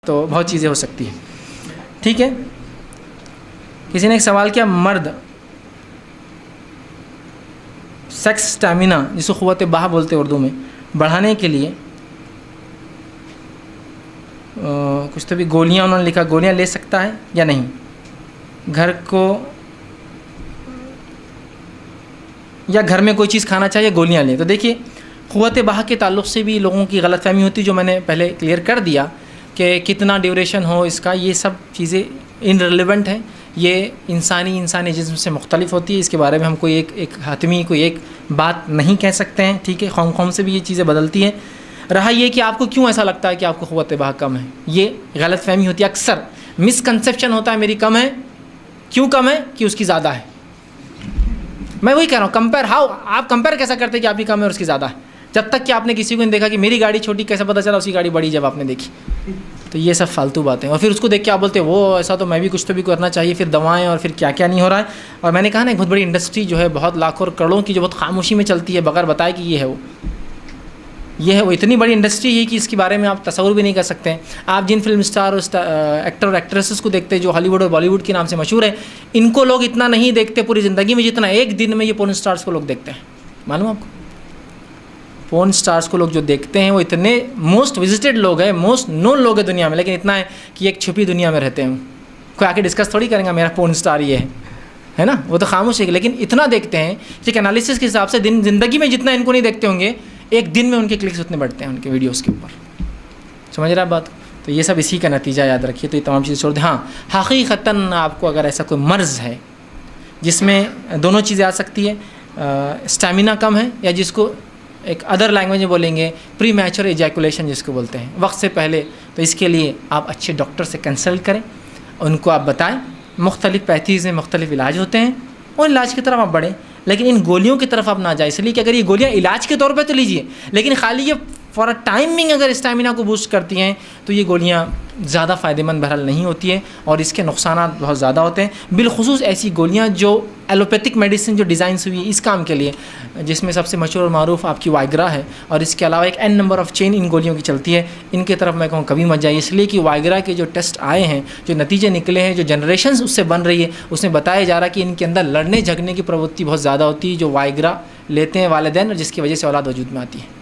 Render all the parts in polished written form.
तो बहुत चीज़ें हो सकती हैं। ठीक है, किसी ने एक सवाल किया, मर्द सेक्स स्टैमिना जिसको क़ुव्वत बाह बोलते हैं उर्दू में, बढ़ाने के लिए कुछ तो भी गोलियां उन्होंने लिखा, गोलियां ले सकता है या नहीं, घर को या घर में कोई चीज़ खाना चाहिए गोलियां ले। तो देखिए क़ुव्वत बाह के ताल्लुक़ से भी लोगों की गलतफ़हमी होती है, जो मैंने पहले क्लियर कर दिया कि कितना ड्यूरेशन हो इसका, ये सब चीज़ें इनरिलेवेंट हैं। ये इंसानी जिस्म से मुख्तलिफ होती है, इसके बारे में हम कोई एक हातमी कोई एक बात नहीं कह सकते हैं। ठीक है, खौम से भी ये चीज़ें बदलती हैं। रहा ये कि आपको क्यों ऐसा लगता है कि आपको क़ुव्वत बाह कम है, ये गलतफ़हमी होती है, अक्सर मिसकंसेप्शन होता है मेरी कम है, क्यों कम है कि उसकी ज़्यादा है। मैं वही कह रहा हूँ, कंपेयर हाउ, आप कंपेयर कैसा करते हैं कि आपकी कम है और उसकी ज़्यादा है, जब तक कि आपने किसी को नहीं देखा कि मेरी गाड़ी छोटी, कैसे पता चला उसकी गाड़ी बड़ी जब आपने देखी। तो ये सब फालतू बातें, और फिर उसको देख के आप बोलते हैं वो ऐसा, तो मैं भी कुछ तो भी करना चाहिए, फिर दवाएं और फिर क्या क्या नहीं हो रहा है। और मैंने कहा ना, एक बहुत बड़ी इंडस्ट्री जो है, बहुत लाखों और करोड़ों की, जो बहुत खामोशी में चलती है बगैर बताए कि ये है वो इतनी बड़ी इंडस्ट्री है कि इसके बारे में आप तसव्वुर भी नहीं कर सकते हैं। आप जिन फिल्म स्टार और एक्टर और एक्ट्रेसेस को देखते हैं जो हॉलीवुड और बॉलीवुड के नाम से मशहूर है, इनको लोग इतना नहीं देखते पूरी ज़िंदगी में जितना एक दिन में ये पोर्न स्टार्स को लोग देखते हैं। मालूम आपको, पोर्न स्टार्स को लोग जो देखते हैं वो इतने मोस्ट विजिटेड लोग हैं, मोस्ट नोन लोग हैं दुनिया में, लेकिन इतना है कि एक छुपी दुनिया में रहते हैं। कोई आके डिस्कस थोड़ी करेंगे मेरा पोर्न स्टार ये है ना, वो तो खामोश है, लेकिन इतना देखते हैं। एक एनालिसिस के हिसाब से दिन ज़िंदगी में जितना इनको नहीं देखते होंगे, एक दिन में उनके क्लिक्स उतने बढ़ते हैं उनके वीडियोस के ऊपर। समझ रहे हैं बात? तो ये सब इसी का नतीजा, याद रखिए। तो ये तमाम चीज़ें छोड़ दें। हाँ, हकीकतन आपको अगर ऐसा कोई मर्ज़ है जिसमें दोनों चीज़ें आ सकती है, स्टैमिना कम है, या जिसको एक अदर लैंग्वेज में बोलेंगे प्री मैच्योर एजैकुलेशन जिसको बोलते हैं, वक्त से पहले, तो इसके लिए आप अच्छे डॉक्टर से कंसल्ट करें, उनको आप बताएं। मुख्तलिफ़ पैथीज़ में मुख्तलिफ़ इलाज होते हैं, उन इलाज की तरफ आप बढ़ें, लेकिन इन गोलियों की तरफ आप ना जाए। इसलिए कि अगर ये गोलियां इलाज के तौर पे तो लीजिए, लेकिन खाली ये फॉर अ टाइमिंग अगर स्टैमिना को बूस्ट करती हैं तो ये गोलियां ज़्यादा फ़ायदेमंद बहरहाल नहीं होती हैं, और इसके नुकसानात बहुत ज़्यादा होते हैं। बिलखुसूस ऐसी गोलियां जो एलोपैथिक मेडिसिन जो डिज़ाइन हुई है इस काम के लिए, जिसमें सबसे मशहूर और मारूफ आपकी वाइग्रा है, और इसके अलावा एक n number of chain in गोलियों की चलती है। इनके तरफ मैं कहूँ कभी मत जाइए, इसलिए कि वाइग्रा के जो टेस्ट आए हैं, जो नतीजे निकले हैं, जो जनरेशन उससे बन रही है, उसमें बताया जा रहा है कि इनके अंदर लड़ने झगड़ने की प्रवृत्ति बहुत ज़्यादा होती है जो वाइग्रा लेते हैं वालिदैन, और जिसकी वजह से औलाद वजूद में आती है।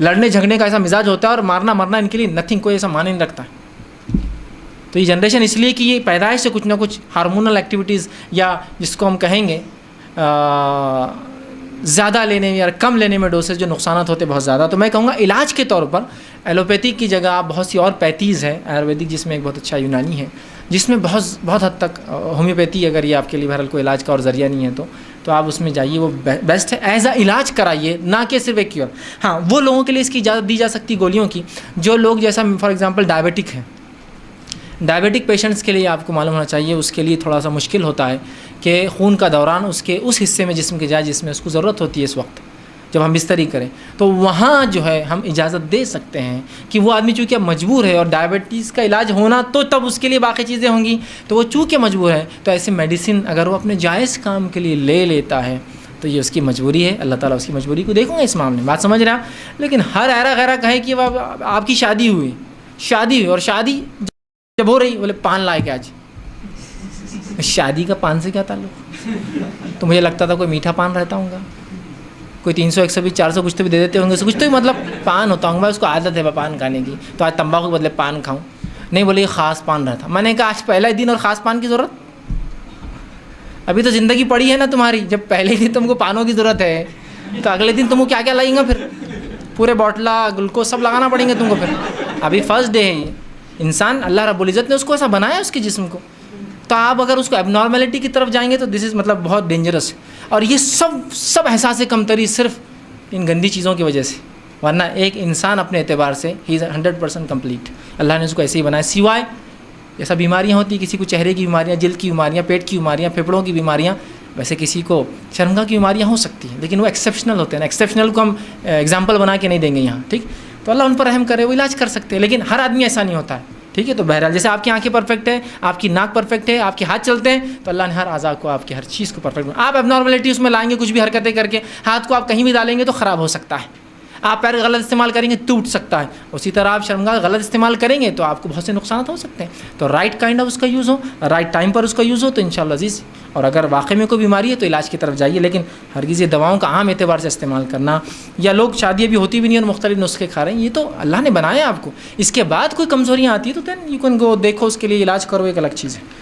लड़ने झगड़ने का ऐसा मिजाज होता है, और मारना मरना इनके लिए नथिंग, कोई ऐसा माने नहीं रखता है। तो ये जनरेशन इसलिए कि ये पैदाइश से कुछ ना कुछ हार्मोनल एक्टिविटीज़, या जिसको हम कहेंगे ज़्यादा लेने में या कम लेने में डोसेज जो नुकसानात होते हैं बहुत ज़्यादा। तो मैं कहूँगा इलाज के तौर पर एलोपैथिक की जगह बहुत सी और पैथीज़ है, आयुर्वेदिक जिसमें एक बहुत अच्छा यूनानी है, जिसमें बहुत हद तक होम्योपैथी, अगर ये आपके लिए बहरहाल कोई इलाज का और ज़रिया नहीं है तो आप उसमें जाइए, वो बेस्ट है। एज अ इलाज कराइए, ना कि सिर्फ एक क्योर। हाँ, वो लोगों के लिए इसकी इजाज़त दी जा सकती गोलियों की जो लोग, जैसा फॉर एग्ज़ाम्पल डायबिटिक है, डायबिटिक पेशेंट्स के लिए आपको मालूम होना चाहिए, उसके लिए थोड़ा सा मुश्किल होता है कि खून का दौरान उसके उस हिस्से में जिस्म के जाए जिसमें उसको ज़रूरत होती है इस वक्त जब हम बिस्तरी करें, तो वहाँ जो है हम इजाज़त दे सकते हैं कि वो आदमी चूँकि अब मजबूर है, और डायबिटीज़ का इलाज होना तो तब उसके लिए बाकी चीज़ें होंगी, तो वो चूँकि मजबूर है, तो ऐसे मेडिसिन अगर वो अपने जायज़ काम के लिए ले लेता है तो ये उसकी मजबूरी है। अल्लाह ताला उसकी मजबूरी को देखूँगा इस मामले में, बात समझ रहे हैं आप। लेकिन हर ऐरा गैरा कहे कि वह आपकी शादी हुई और शादी जब हो रही बोले पान लाए के आज, शादी का पान से क्या ताल्लुक़? तो मुझे लगता था कोई मीठा पान रहता होगा, कोई 300 120 400 कुछ तो भी दे देते होंगे, कुछ तो भी मतलब पान होता होगा, उसको आदत है पान खाने की, तो आज तंबाकू के बदले पान खाऊं। नहीं बोले ये ख़ास पान रहता। मैंने कहा आज पहला ही दिन और ख़ास पान की ज़रूरत? अभी तो ज़िंदगी पड़ी है ना तुम्हारी, जब पहले दिन तुमको पानों की ज़रूरत है तो अगले दिन तुमको क्या क्या लगेगा, फिर पूरे बॉटला ग्लूकोज सब लगाना पड़ेंगे तुमको। फिर अभी फर्स्ट डे है, ये इंसान अल्लाह रब्बुल इज़्ज़त ने उसको ऐसा बनाया उसके जिस्म को, तो आप अगर उसको एबनॉर्मेलिटी की तरफ जाएंगे तो दिस इज़ मतलब बहुत डेंजरस है। और ये सब एहसास कमतरी सिर्फ इन गंदी चीज़ों की वजह से, वरना एक इंसान अपने एतबार से ही इज़ 100% कम्प्लीट। अल्लाह ने उसको ऐसे ही बनाया। सिवाय ऐसा बीमारियाँ होती हैं, किसी को चेहरे की बीमारियाँ, जल्द की बीमारियाँ, पेट की बीमारियाँ, फेफड़ों की बीमारियाँ, वैसे किसी को शर्मगाह की बीमारियाँ हो सकती हैं, लेकिन वो एक्सेप्शनल होते हैं ना, एक्सेप्शनल को हम एग्जाम्पल बना के नहीं देंगे यहाँ, ठीक। तो अल्लाह उन पर रहम करे, वो इलाज कर सकते हैं, लेकिन हर आदमी ऐसा नहीं होता है, ठीक है। तो बहरहाल जैसे आपकी आंखें परफेक्ट है, आपकी नाक परफेक्ट है, आपके हाथ चलते हैं, तो अल्लाह ने हर आज़ा को, आपकी हर चीज़ को परफेक्ट। आप एबनॉर्मलिटी उसमें लाएंगे कुछ भी हरकतें करके, हाथ को आप कहीं भी डालेंगे तो ख़राब हो सकता है। आप पैर गलत इस्तेमाल करेंगे टूट सकता है, उसी तरह आप शर्मगाह गलत इस्तेमाल करेंगे तो आपको बहुत से नुकसान हो सकते हैं। तो राइट काइंड ऑफ उसका यूज़ हो, राइट टाइम पर उसका यूज़ हो तो इंशाअल्लाह अज़ीज़। और अगर वाकई में कोई बीमारी है तो इलाज की तरफ जाइए, लेकिन हरगिज़ ये दवाओं का आम एतबार से इस्तेमाल करना, या लोग शादियाँ भी होती भी नहीं और मुख्तलिफ नुस्खे खा रहे हैं, ये तो अल्लाह ने बनाया आपको, इसके बाद कोई कमज़ोरियाँ आती है तो देन यू कैन गो, देखो उसके लिए इलाज करो, एक अलग चीज़ है।